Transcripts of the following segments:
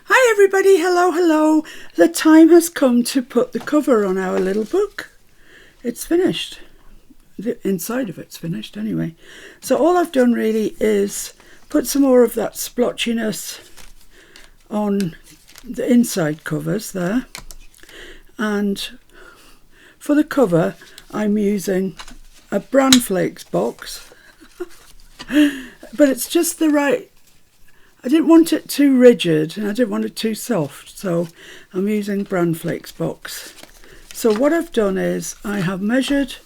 Hi everybody, hello. The time has come to put the cover on our little book. It's finished. The inside of it's finished anyway. So all I've done really is put some more of that splotchiness on the inside covers there. And for the cover, I'm using a Bran Flakes box. But it's just the right... I didn't want it too rigid and I didn't want it too soft, so I'm using Bran Flakes box. So what I've done is I have measured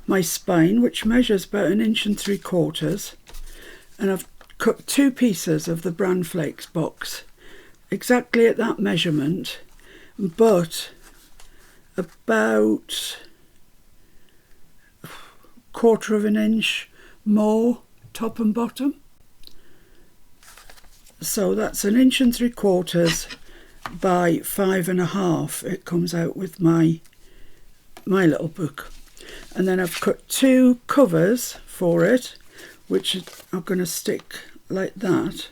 my spine, which measures about 1.75 inches, and I've cut 2 pieces of the Bran Flakes box exactly at that measurement, but about 1/4 inch more top and bottom. So that's 1.75 inches by 5.5. It comes out with my little book. And then I've cut 2 covers for it, which are going to stick like that.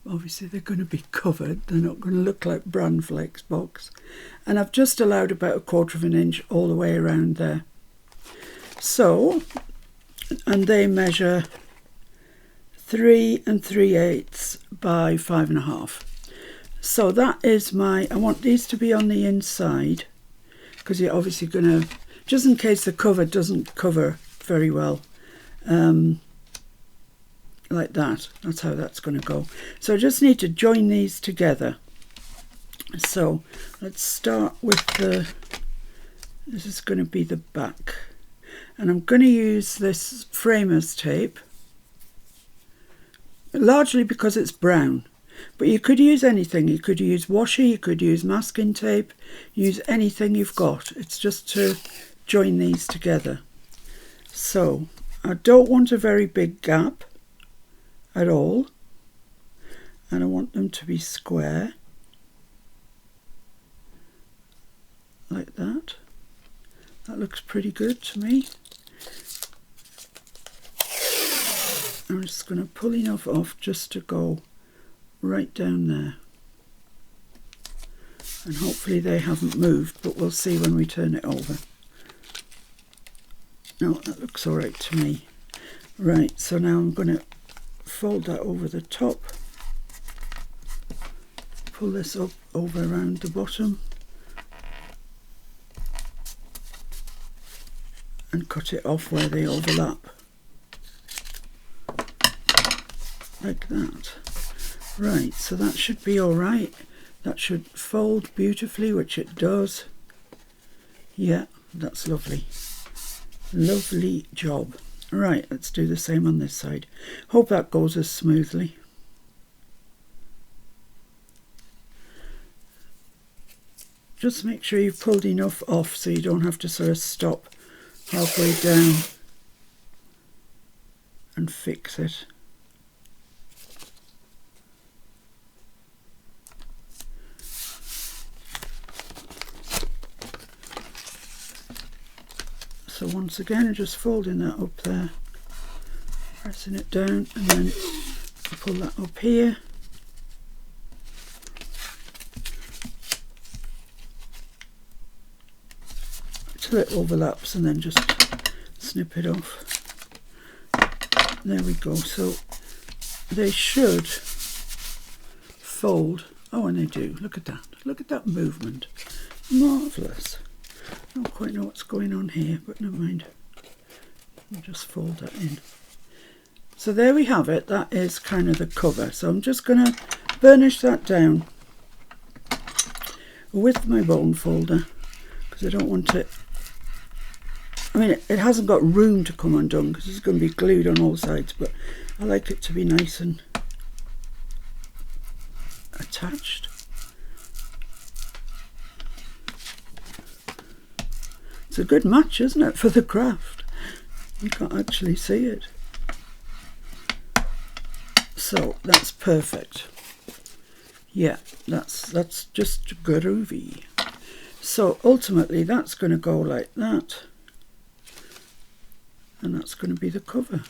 Obviously they're going to be covered, they're not going to look like Bran Flakes box. And I've just allowed about 1/4 inch all the way around there. So, and they measure 3 3/8 by 5.5. So that is my... I want these to be on the inside, because you're obviously going to, just in case the cover doesn't cover very well, like that. That's how that's going to go. So I just need to join these together. So let's start with the... This is going to be the back. And I'm going to use this framer's tape, largely because it's brown, but you could use anything. You could use washi, you could use masking tape, use anything you've got. It's just to join these together. So I don't want a very big gap at all, and I want them to be square like that. That looks pretty good to me. I'm just going to pull enough off just to go right down there. And hopefully they haven't moved, but we'll see when we turn it over. No, that looks all right to me. Right, so now I'm going to fold that over the top. Pull this up over around the bottom. And cut it off where they overlap. Like that. Right, so that should be all right. That should fold beautifully, which it does. Yeah, that's lovely. Lovely job. Right, let's do the same on this side. Hope that goes as smoothly. Just make sure you've pulled enough off so you don't have to sort of stop halfway down and fix it. So once again, just folding that up there, pressing it down, and then pull that up here. Till it overlaps, and then just snip it off. There we go. So they should fold. Oh, and they do. Look at that. Look at that movement. Marvellous. I don't quite know what's going on here, but never mind. I'll just fold that in. So there we have it. That is kind of the cover. So I'm just going to burnish that down with my bone folder, because I don't want it... I mean, it hasn't got room to come undone because it's going to be glued on all sides, but I like it to be nice and attached. It's a good match, isn't it, for the craft? You can't actually see it. So that's perfect. Yeah, that's just groovy. So ultimately that's going to go like that. And that's going to be the cover.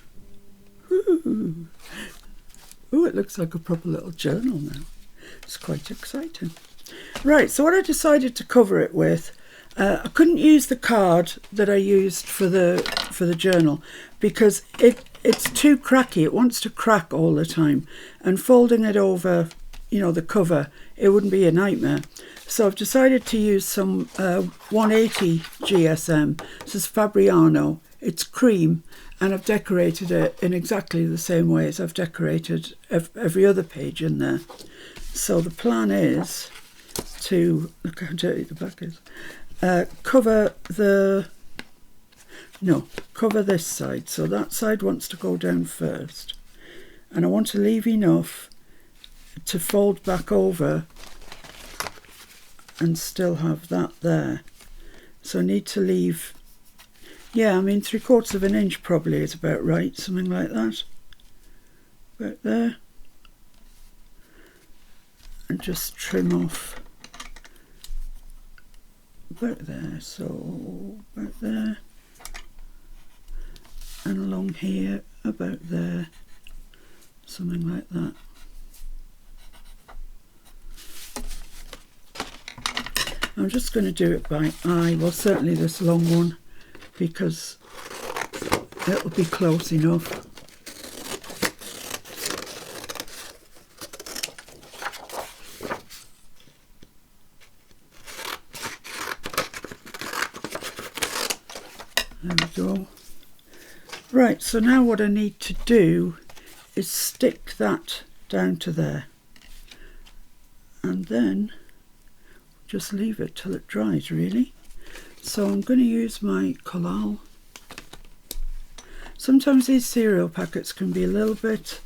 Woo! Oh, it looks like a proper little journal now. It's quite exciting. Right, so what I decided to cover it with, I couldn't use the card that I used for the journal because it's too cracky. It wants to crack all the time, and folding it over, you know, the cover, it wouldn't be a nightmare. So I've decided to use some 180 GSM. This is Fabriano. It's cream, and I've decorated it in exactly the same way as I've decorated every other page in there. So the plan is to, look how dirty the back is, cover this side. So that side wants to go down first, and I want to leave enough to fold back over and still have that there. So I need to leave, yeah, I mean 3/4 of an inch probably is about right, something like that, about there, and just trim off about there, so about there, and along here about there, something like that. I'm just going to do it by eye, well certainly this long one, because it'll be close enough. There we go. Right, so now what I need to do is stick that down to there, and then just leave it till it dries really. So I'm going to use my collal. Sometimes these cereal packets can be a little bit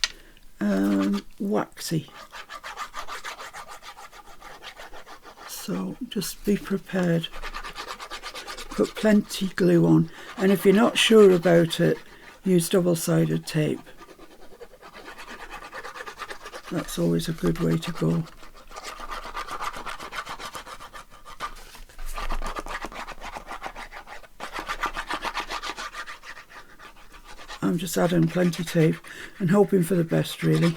waxy, so just be prepared. Put plenty glue on, and if you're not sure about it, use double-sided tape. That's always a good way to go. I'm just adding plenty tape and hoping for the best really.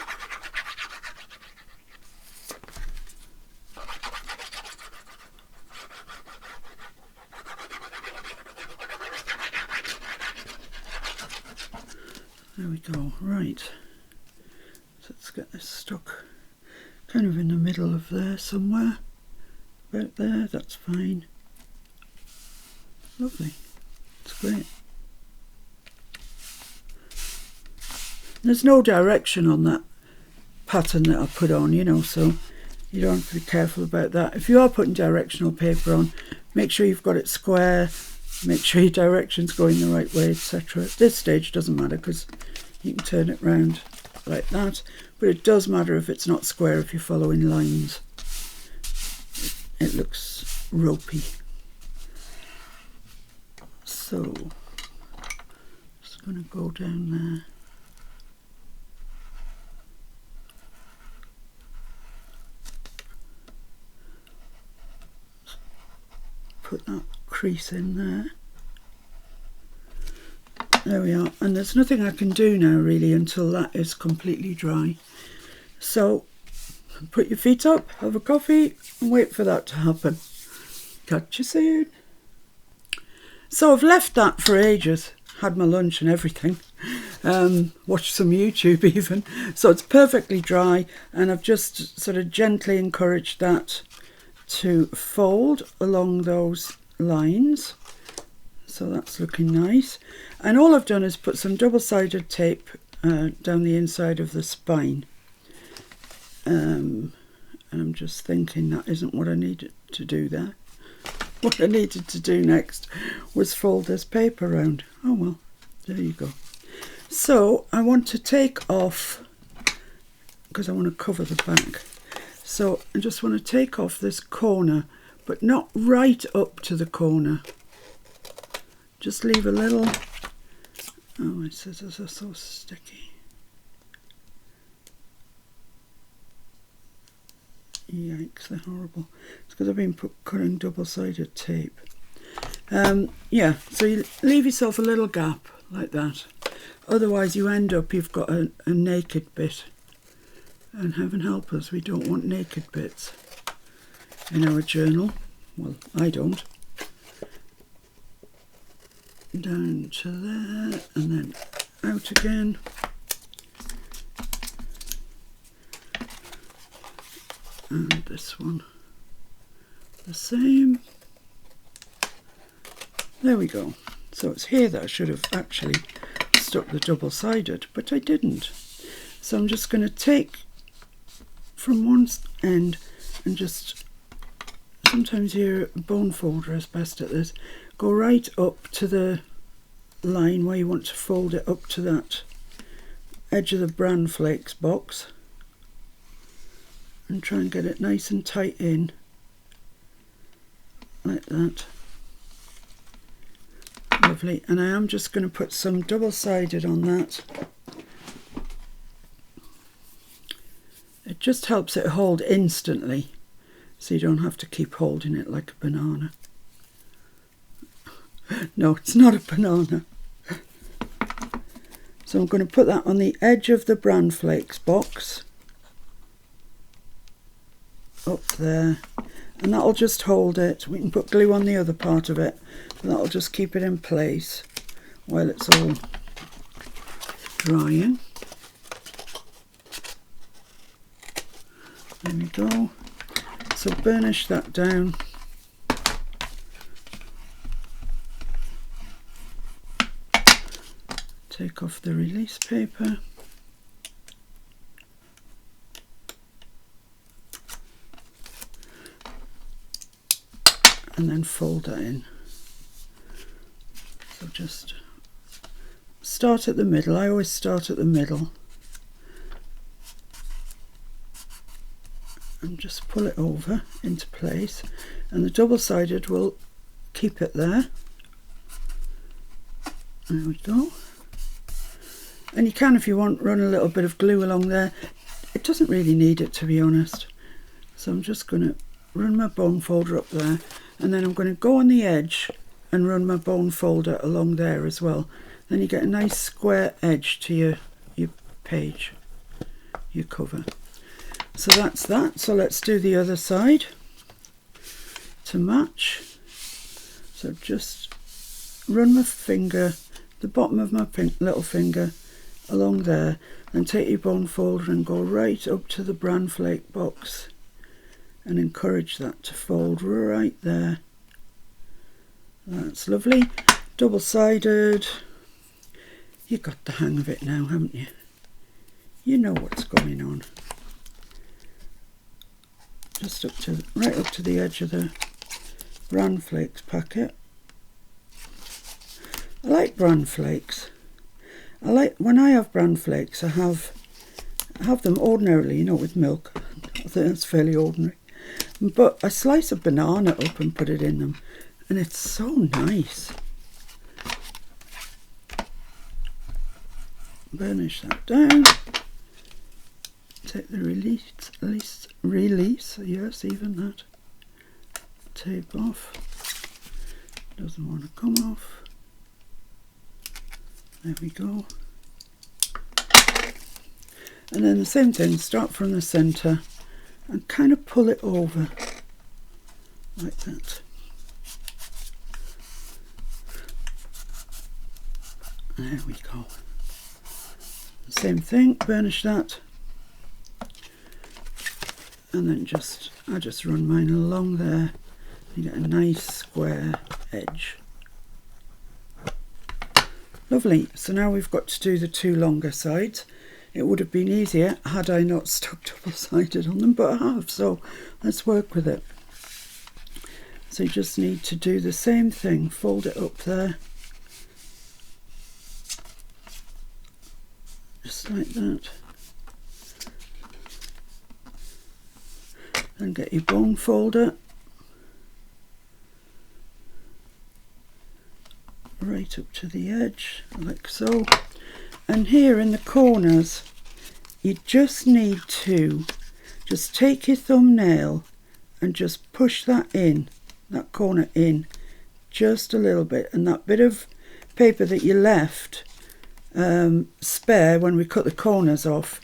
There we go, right. So let's get this stuck kind of in the middle of there somewhere. About there, that's fine. Lovely, it's great. There's no direction on that pattern that I put on, you know, so you don't have to be careful about that. If you are putting directional paper on, make sure you've got it square, make sure your direction's going the right way, etc. At this stage it doesn't matter because you can turn it round like that, but it does matter if it's not square, if you're following lines. It looks ropey. So, just going to go down there. Put that crease in there. There we are, and there's nothing I can do now really until that is completely dry. So put your feet up, have a coffee and wait for that to happen. Catch you soon. So I've left that for ages, had my lunch and everything, watched some YouTube even, so it's perfectly dry, and I've just sort of gently encouraged that to fold along those lines, so that's looking nice. And all I've done is put some double-sided tape down the inside of the spine, and I'm just thinking that isn't what I needed to do there. What I needed to do next was fold this paper round. Oh well, there you go. So I want to take off, because I want to cover the back, so I just want to take off this corner, but not right up to the corner. Just leave a little. Oh, my scissors are so sticky. Yikes, they're horrible. It's because I've been cutting double-sided tape. Yeah, so you leave yourself a little gap like that. Otherwise you end up, you've got a naked bit. And heaven help us, we don't want naked bits in our journal. Well, I don't. Down to there and then out again. And this one the same. There we go. So it's here that I should have actually stuck the double-sided, but I didn't. So I'm just going to take from one end and just, sometimes your bone folder is best at this, go right up to the line where you want to fold it up to that edge of the bran flakes box and try and get it nice and tight in like that. Lovely. And I am just going to put some double-sided on that. It just helps it hold instantly, so you don't have to keep holding it like a banana. No, it's not a banana. So I'm going to put that on the edge of the bran flakes box, up there, and that'll just hold it. We can put glue on the other part of it, and that'll just keep it in place while it's all drying. There we go. So burnish that down. Take off the release paper. And then fold that in. So just start at the middle. I always start at the middle. And just pull it over into place. And the double-sided will keep it there. There we go. And you can, if you want, run a little bit of glue along there. It doesn't really need it, to be honest. So I'm just going to run my bone folder up there, and then I'm going to go on the edge and run my bone folder along there as well. Then you get a nice square edge to your page, your cover. So that's that. So let's do the other side to match. So just run my finger, the bottom of my little finger, along there, and take your bone folder and go right up to the bran flake box and encourage that to fold right there. That's lovely. Double-sided. You got the hang of it now, haven't you? You know what's going on. Just up to right up to the edge of the bran flakes packet. I like bran flakes. When I have bran flakes, I have them ordinarily, you know, with milk. I think that's fairly ordinary. But I slice a banana up and put it in them, and it's so nice. Burnish that down. Take the release, yes, even that. Tape off. Doesn't want to come off. There we go. And then the same thing, start from the centre and kind of pull it over like that. There we go. Same thing, burnish that. And then I just run mine along there. You get a nice square edge. Lovely. So now we've got to do the two longer sides. It would have been easier had I not stuck double-sided on them, but I have, so let's work with it. So you just need to do the same thing, fold it up there, just like that. Then get your bone folder right up to the edge, like so. And here in the corners, you just need to just take your thumbnail and just push that in, that corner in, just a little bit. And that bit of paper that you left spare when we cut the corners off,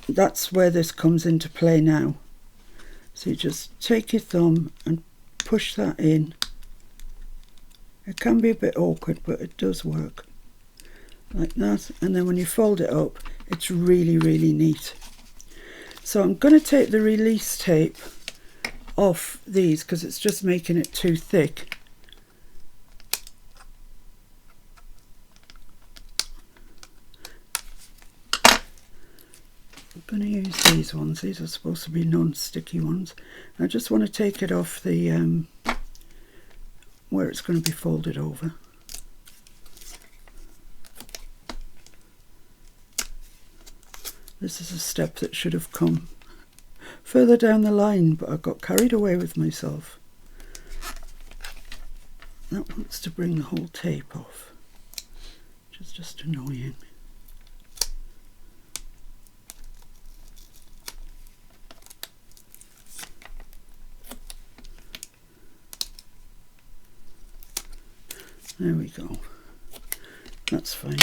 that's where this comes into play now. So you just take your thumb and push that in. It can be a bit awkward, but it does work. Like that. And then when you fold it up, it's really, really neat. So I'm going to take the release tape off these because it's just making it too thick. I'm going to use these ones. These are supposed to be non-sticky ones. I just want to take it off the where it's going to be folded over. This is a step that should have come further down the line, but I got carried away with myself. That wants to bring the whole tape off, which is just annoying. There we go. That's fine.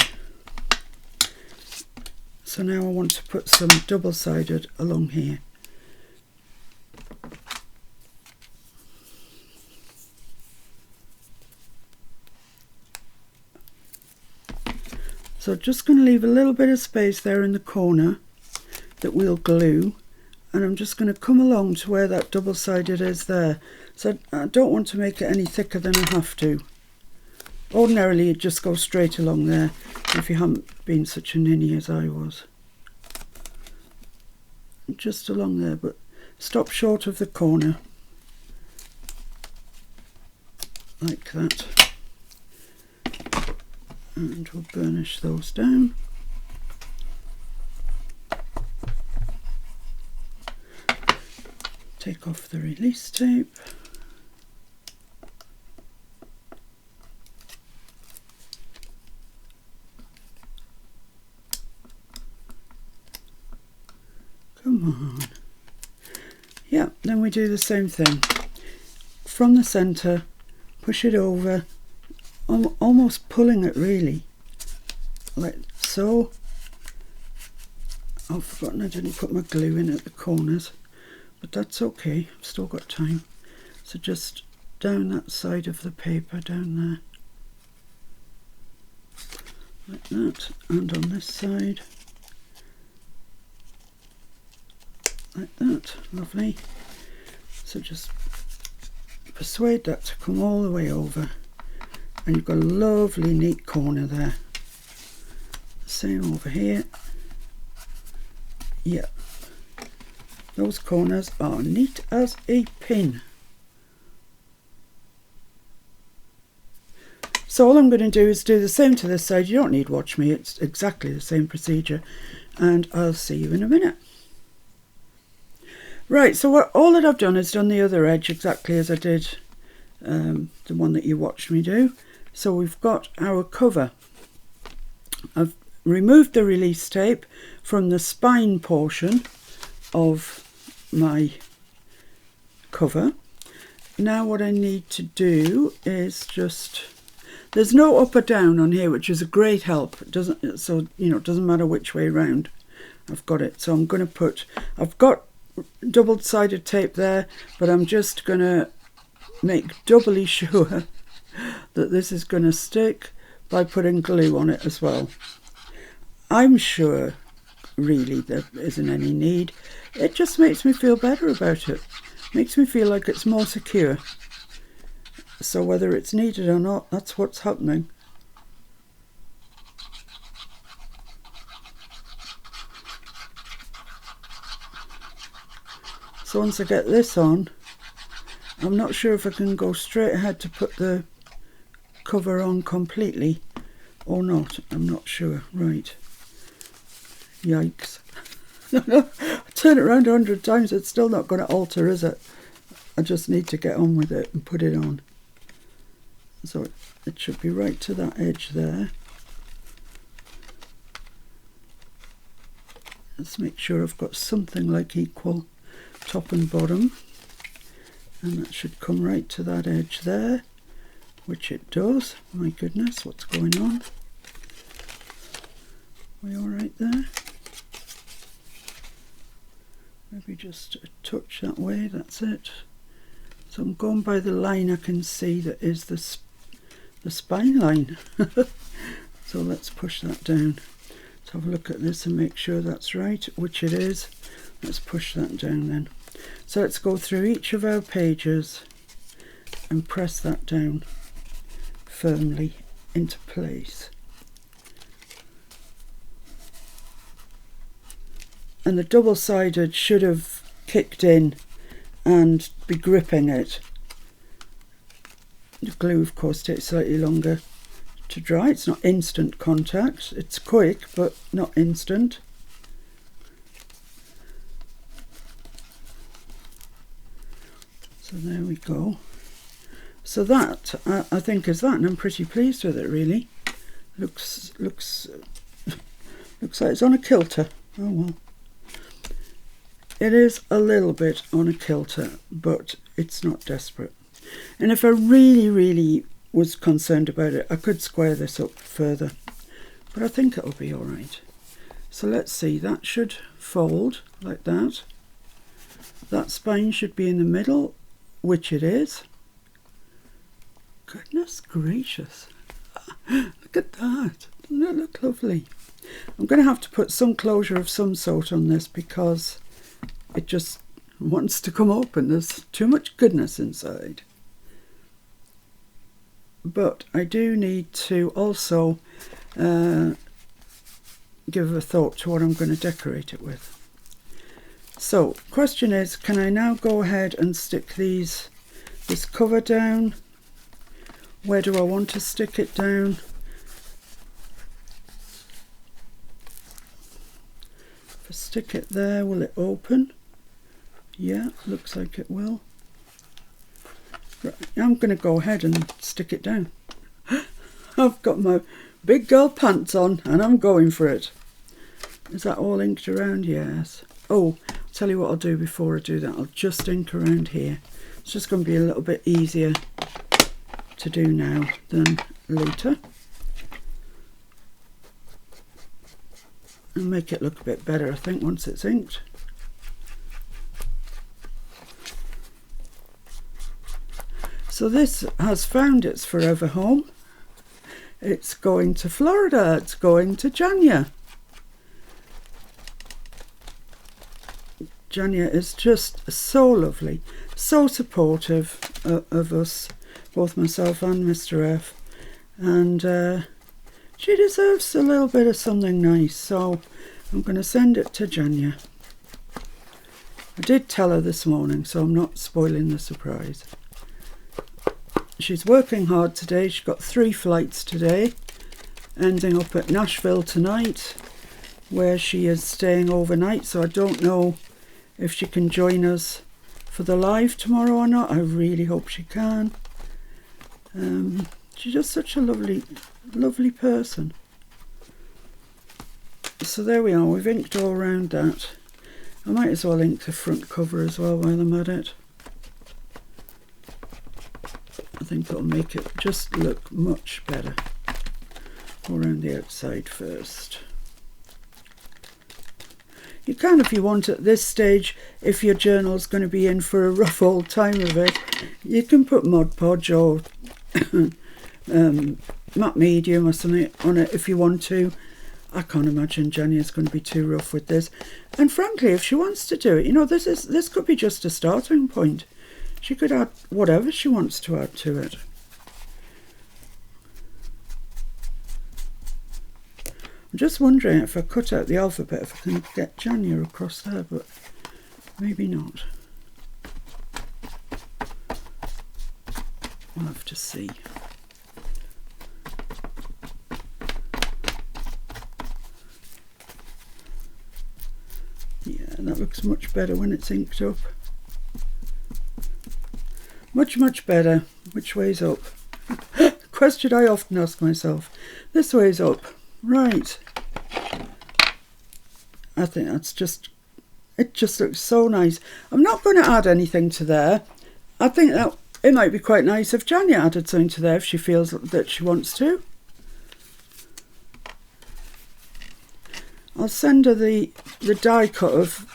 So now I want to put some double-sided along here. So just going to leave a little bit of space there in the corner that we'll glue, and I'm just going to come along to where that double-sided is there. So I don't want to make it any thicker than I have to. Ordinarily you'd just go straight along there if you haven't been such a ninny as I was. Just along there, but stop short of the corner. Like that. And we'll burnish those down. Take off the release tape. Come on. Yeah, then we do the same thing. From the centre, push it over, almost pulling it really, like so. I've forgotten I didn't put my glue in at the corners, but that's okay, I've still got time. So just down that side of the paper, down there. Like that, and on this side. Like that, lovely. So just persuade that to come all the way over, and you've got a lovely neat corner there. Same over here. Yeah, those corners are neat as a pin. So all I'm going to do is do the same to this side. You don't need watch me, it's exactly the same procedure, and I'll see you in a minute. Right, so all that I've done is done the other edge exactly as I did the one that you watched me do. So we've got our cover. I've removed the release tape from the spine portion of my cover. Now what I need to do is just, there's no up or down on here, which is a great help. It doesn't, so you know, it doesn't matter which way round I've got it. So I'm going to put, I've got double-sided tape there, but I'm just going to make doubly sure that this is going to stick by putting glue on it as well. I'm sure really there isn't any need. It just makes me feel better about it. Makes me feel like it's more secure. So whether it's needed or not, that's what's happening. So once I get this on, I'm not sure if I can go straight ahead to put the cover on completely or not. I'm not sure. Right. Yikes. Turn it around 100 times, it's still not going to alter, is it? I just need to get on with it and put it on. So it should be right to that edge there. Let's make sure I've got something like equal top and bottom, and that should come right to that edge there, which it does. My goodness, what's going on? We all right there? Maybe just a touch that way, that's it. So I'm going by the line I can see that is the spine line. So let's push that down. Let's have a look at this and make sure that's right, which it is. Let's push that down then. So let's go through each of our pages and press that down firmly into place. And the double-sided should have kicked in and be gripping it. The glue, of course, takes slightly longer to dry. It's not instant contact. It's quick, but not instant. So there we go. So that, I think, is that, and I'm pretty pleased with it, really. Looks like it's on a kilter. Oh well. It is a little bit on a kilter, but it's not desperate. And if I really was concerned about it, I could square this up further. But I think it'll be all right. So let's see, that should fold like that. That spine should be in the middle, which it is. Goodness gracious. Look at that. Doesn't it look lovely? I'm going to have to put some closure of some sort on this because it just wants to come open. There's too much goodness inside. But I do need to also give a thought to what I'm going to decorate it with. So, question is, can I now go ahead and stick this cover down? Where do I want to stick it down? If I stick it there, will it open? Yeah, looks like it will. Right, I'm going to go ahead and stick it down. I've got my big girl pants on and I'm going for it. Is that all inked around? Yes. Oh, I'll tell you what I'll do before I do that. I'll just ink around here. It's just going to be a little bit easier to do now than later. And make it look a bit better, I think, once it's inked. So this has found its forever home. It's going to Florida. It's going to Janya. Janya is just so lovely, so supportive of us, both myself and Mr. F. And she deserves a little bit of something nice, so I'm going to send it to Janya. I did tell her this morning, so I'm not spoiling the surprise. She's working hard today. She's got 3 flights today, ending up at Nashville tonight, where she is staying overnight. So I don't know if she can join us for the live tomorrow or not. I really hope she can. She's just such a lovely person. So there we are. We've inked all around that. I might as well ink the front cover as well while I'm at it. I think it'll make it just look much better. Go around the outside first. You can, if you want, at this stage, if your journal's going to be in for a rough old time of it, you can put Mod Podge or matte medium or something on it if you want to. I can't imagine Janya's going to be too rough with this. And frankly, if she wants to do it, you know, this could be just a starting point. She could add whatever she wants to add to it. I'm just wondering if I cut out the alphabet, if I can get Janya across there, but maybe not. We'll have to see. Yeah, that looks much better when it's inked up. Much better. Which way's up? Question I often ask myself. This way's up. Right. I think that's just, it just looks so nice. I'm not going to add anything to there. I think that it might be quite nice if Janya added something to there if she feels that she wants to. I'll send her the die cut of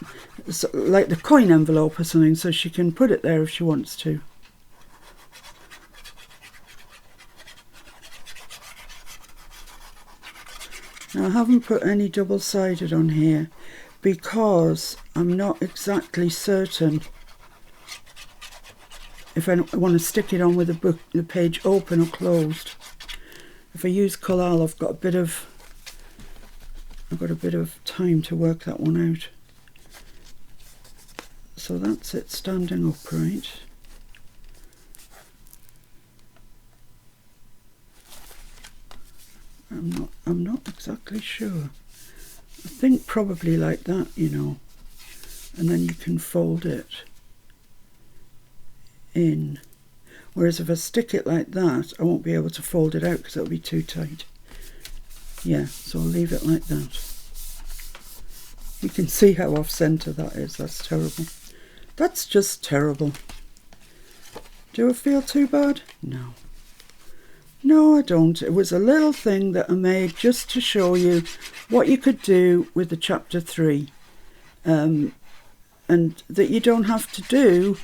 like the coin envelope or something, so she can put it there if she wants to. Now I haven't put any double-sided on here because I'm not exactly certain if I want to stick it on with the page open or closed. If I use collal, I've got a bit of time to work that one out. So that's it standing upright. I'm not exactly sure. I think probably like that, you know, and then you can fold it in. Whereas if I stick it like that, I won't be able to fold it out because it'll be too tight. Yeah, so I'll leave it like that. You can see how off centre that is. That's terrible. That's just terrible. Do I feel too bad? No. No, I don't. It was a little thing that I made just to show you what you could do with the chapter 3. And that you don't have to do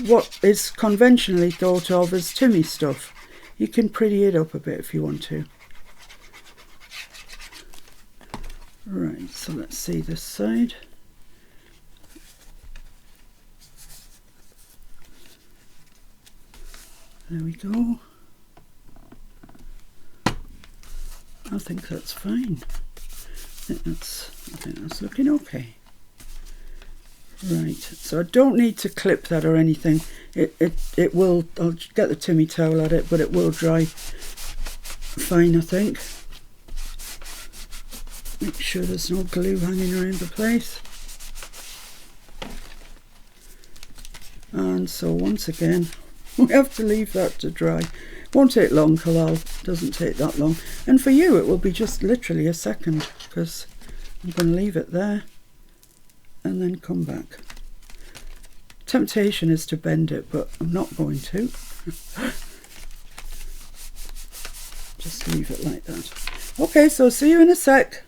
what is conventionally thought of as Timmy stuff. You can pretty it up a bit if you want to. Right, so let's see this side. There we go. I think that's fine. I think that's looking okay. Right, so I don't need to clip that or anything. It will, I'll get the Timmy towel at it, but it will dry fine, I think. Make sure there's no glue hanging around the place. And so once again, we have to leave that to dry. Won't take long, collal, doesn't take that long. And for you it will be just literally a second, because I'm going to leave it there and then come back. Temptation is to bend it, but I'm not going to. Just leave it like that. Okay, so see you in a sec.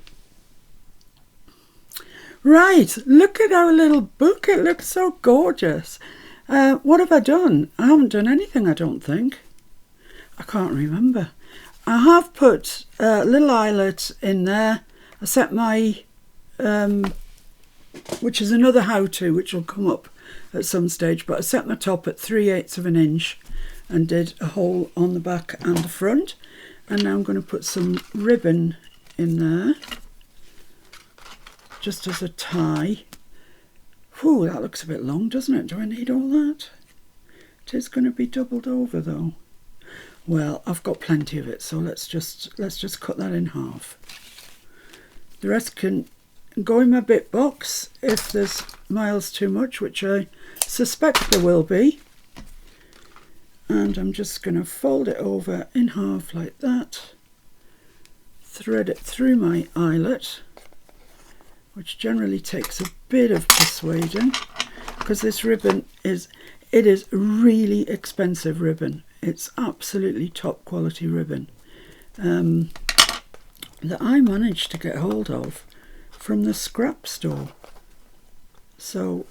Right, look at our little book. It looks so gorgeous. What have I done? I haven't done anything, I don't think. I can't remember. I have put a little eyelet in there. I set my, which is another how-to, which will come up at some stage, but I set my top at 3/8 of an inch and did a hole on the back and the front. And now I'm going to put some ribbon in there, just as a tie. Whew, that looks a bit long, doesn't it? Do I need all that? It is going to be doubled over though. Well, I've got plenty of it, so let's just cut that in half. The rest can go in my bit box if there's miles too much, which I suspect there will be. And I'm just going to fold it over in half like that. Thread it through my eyelet, which generally takes a bit of persuading, because this ribbon is really expensive ribbon. It's absolutely top quality ribbon that I managed to get hold of from the scrap store. So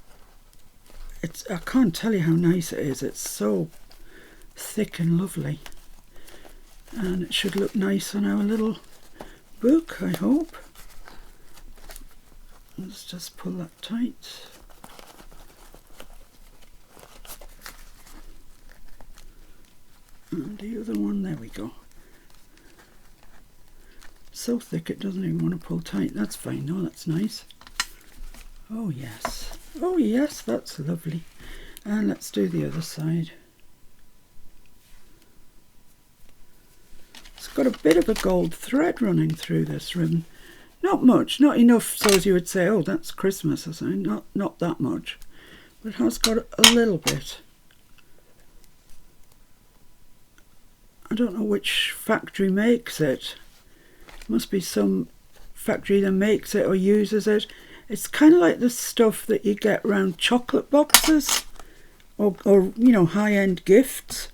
I can't tell you how nice it is. It's so thick and lovely, and it should look nice on our little book, I hope. Let's just pull that tight. And the other one, there we go. So thick it doesn't even want to pull tight. That's fine. No, that's nice. Oh yes. Oh yes, that's lovely. And let's do the other side. It's got a bit of a gold thread running through this ribbon. Not much, not enough so as you would say, oh, that's Christmas or something. Not that much. But it has got a little bit. I don't know which factory makes it. Must be some factory that makes it or uses it. It's kind of like the stuff that you get around chocolate boxes or you know, high-end gifts.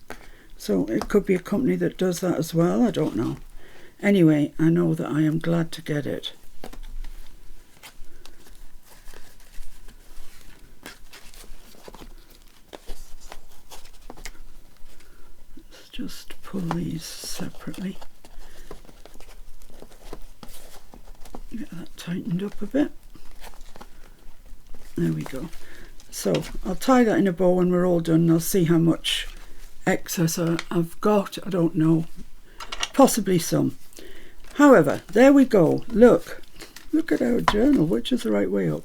So it could be a company that does that as well. I don't know. Anyway, I know that I am glad to get it. just pull these separately. Get that tightened up a bit. There we go. So I'll tie that in a bow when we're all done, and I'll see how much excess I've got. I don't know. Possibly some. However, there we go. Look at our journal. Which is the right way up?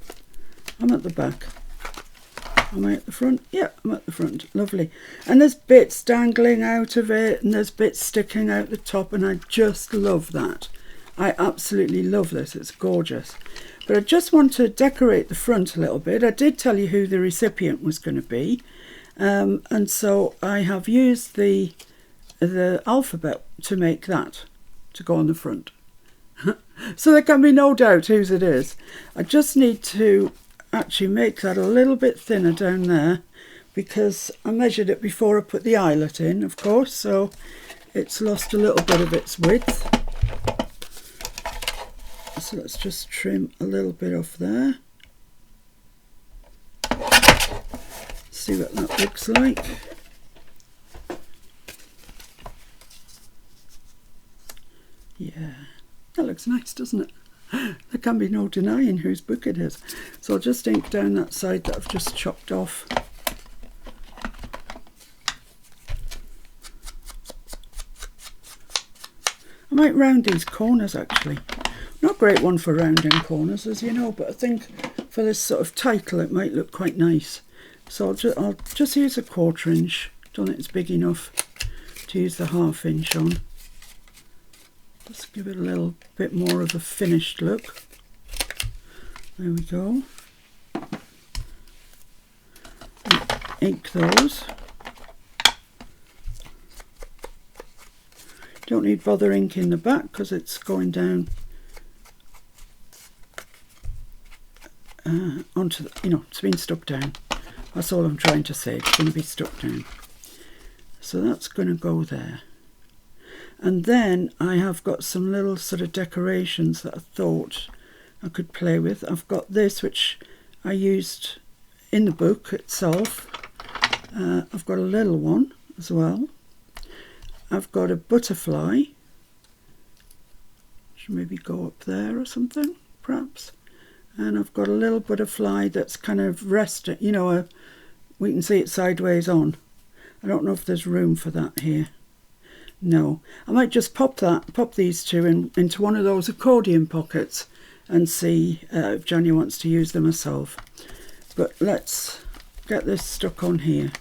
I'm at the back. Am I at the front? Yeah, I'm at the front. Lovely. And there's bits dangling out of it, and there's bits sticking out the top, and I just love that. I absolutely love this. It's gorgeous. But I just want to decorate the front a little bit. I did tell you who the recipient was going to be. And so I have used the alphabet to make that, to go on the front. So there can be no doubt whose it is. I just need to actually make that a little bit thinner down there, because I measured it before I put the eyelet in, of course, so it's lost a little bit of its width. So let's just trim a little bit off there. See what that looks like. Yeah, that looks nice, doesn't it? There can be no denying whose book it is. So I'll just ink down that side that I've just chopped off. I might round these corners actually. Not a great one for rounding corners, as you know, but I think for this sort of title it might look quite nice. So I'll just use a 1/4 inch. Don't think it's big enough to use the 1/2 inch on. Just give it a little bit more of a finished look. There we go. Ink those. Don't need bother inking the back because it's going down onto the, it's been stuck down. That's all I'm trying to say. It's going to be stuck down. So that's going to go there. And then I have got some little sort of decorations that I thought I could play with. I've got this, which I used in the book itself. I've got a little one as well. I've got a butterfly. Should maybe go up there or something, perhaps. And I've got a little butterfly that's kind of resting, we can see it sideways on. I don't know if there's room for that here. No, I might just pop these two into one of those accordion pockets and see if Janya wants to use them herself. But let's get this stuck on here.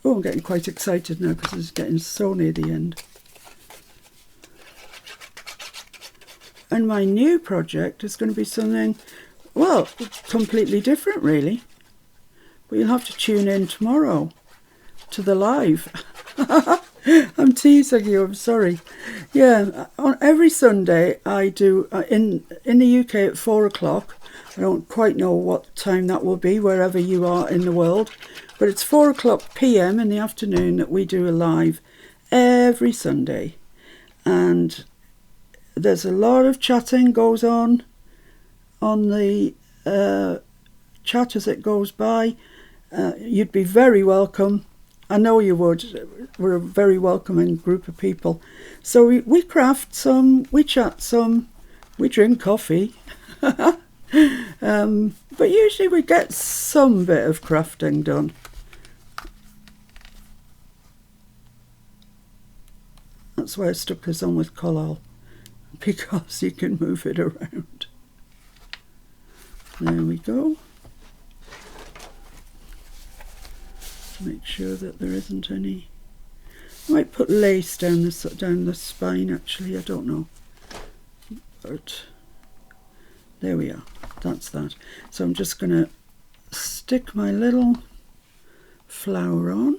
Oh, I'm getting quite excited now because it's getting so near the end. And my new project is going to be something, well, completely different really. But you'll have to tune in tomorrow to the live. I'm teasing you, I'm sorry. Yeah, on every Sunday I do, in the UK at 4 o'clock. I don't quite know what time that will be wherever you are in the world. But it's 4 o'clock PM in the afternoon that we do a live every Sunday. And there's a lot of chatting goes on the chat as it goes by. You'd be very welcome. I know you would. We're a very welcoming group of people. So we craft some, we chat some, we drink coffee. But usually we get some bit of crafting done. That's why I stuck this on with collal, because you can move it around. There we go. Make sure that there isn't any. I might put lace down the spine actually, I don't know. But there we are, that's that. So I'm just going to stick my little flower on.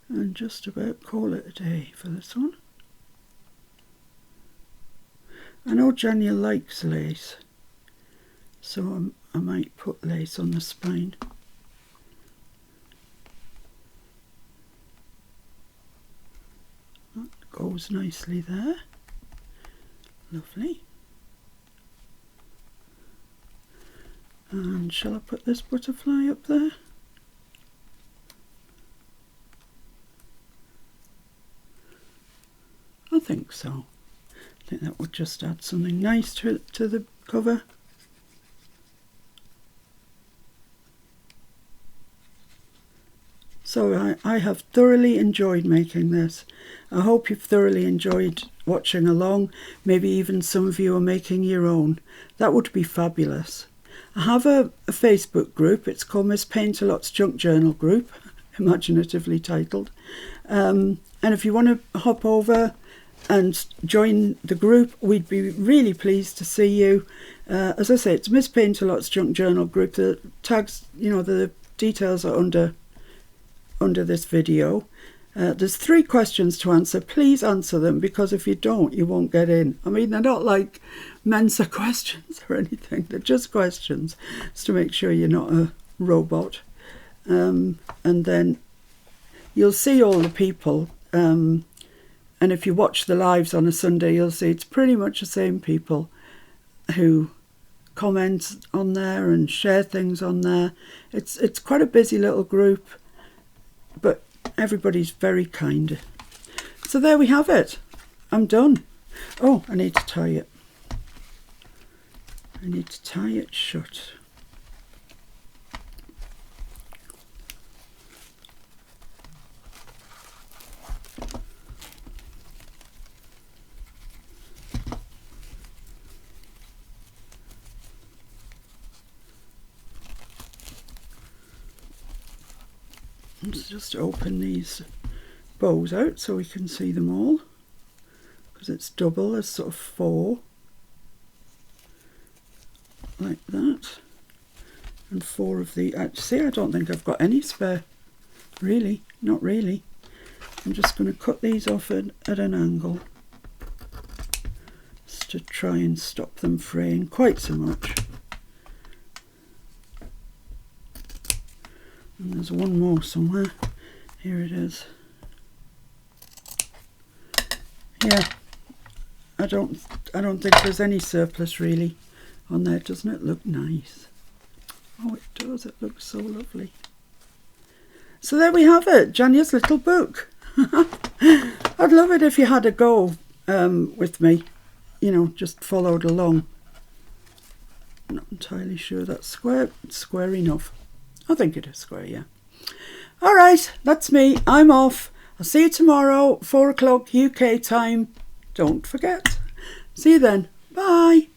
And just about call it a day for this one. I know Janya likes lace, so I might put lace on the spine. That goes nicely there. Lovely. And shall I put this butterfly up there? I think so. I think that would just add something nice to the cover. So I have thoroughly enjoyed making this. I hope you've thoroughly enjoyed watching along. Maybe even some of you are making your own. That would be fabulous. I have a Facebook group. It's called Miss Paint-A-Lot's Junk Journal Group, imaginatively titled. And if you want to hop over and join the group, we'd be really pleased to see you. As I say, it's Miss Paint-A-Lot's Junk Journal Group. The tags, the details are under this video. There's 3 questions to answer. Please answer them, because if you don't, you won't get in. I mean, they're not like Mensa questions or anything. They're just questions. It's to make sure you're not a robot. And then you'll see all the people. And if you watch the lives on a Sunday, you'll see it's pretty much the same people who comment on there and share things on there. It's quite a busy little group, but everybody's very kind. So there we have it. I'm done. Oh, I need to tie it. I need to tie it shut. Let's just open these bows out so we can see them all, because it's double. There's sort of 4 like that, and 4 of the, see, I don't think I've got any spare, really, not really. I'm just going to cut these off at an angle just to try and stop them fraying quite so much. And there's one more somewhere. Here it is. Yeah, I don't think there's any surplus really on there. Doesn't it look nice? Oh, it does. It looks so lovely. So there we have it, Janya's little book. I'd love it if you had a go with me. Just followed along. I'm not entirely sure that's square. It's square enough. I think it is square, yeah. All right, that's me. I'm off. I'll see you tomorrow, 4 o'clock UK time. Don't forget. See you then. Bye.